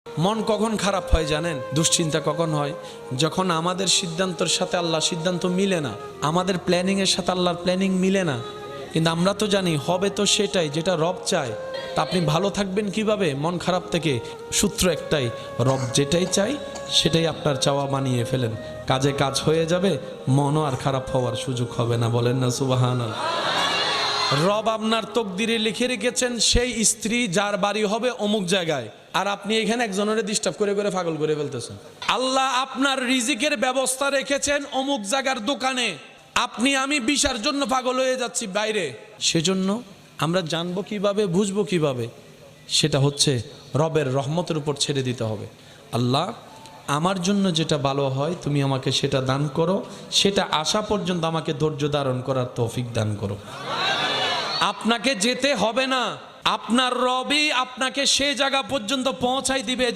মন কখন খারাপ হয় জানেন? দুশ্চিন্তা কখন হয়? যখন আমাদের সিদ্ধান্তের সাথে আল্লাহ সিদ্ধান্ত মিলে না, আমাদের প্ল্যানিংয়ের সাথে আল্লাহর প্ল্যানিং মিলে না। কিন্তু আমরা তো জানি হবে তো সেটাই যেটা রব চায়। তা আপনি ভালো থাকবেন কিভাবে মন খারাপ থেকে? সূত্র একটাই, রব যেটাই চাই সেটাই আপনার চাওয়া বানিয়ে ফেলেন। কাজে কাজ হয়ে যাবে, মনও আর খারাপ হওয়ার সুযোগ হবে না। বলেন না সুবহানাল্লাহ। রব আপনার তকদিরে লিখে রেখেছেন সেই স্ত্রী যার বাড়ি হবে অমুক জায়গায়, আর আপনি এখানে একজনের ডিস্টার্ব করে করে পাগল করে ফেলতেছেন। আল্লাহ আপনার রিজিকের ব্যবস্থা রেখেছেন অমুক জায়গার দোকানে, আপনি আমি বিশার জন্য পাগল হয়ে যাচ্ছি বাইরে। সেজন্য আমরা জানবো কিভাবে, বুঝবো কিভাবে? সেটা হচ্ছে রবের রহমতের উপর ছেড়ে দিতে হবে। আল্লাহ আমার জন্য যেটা ভালো হয় তুমি আমাকে সেটা দান করো, সেটা আসা পর্যন্ত আমাকে ধৈর্য ধারণ করার তৌফিক দান করো। আপনাকে যেতে হবে না, আপনার রবই আপনাকে সে জায়গা পর্যন্ত পৌঁছাই দিবে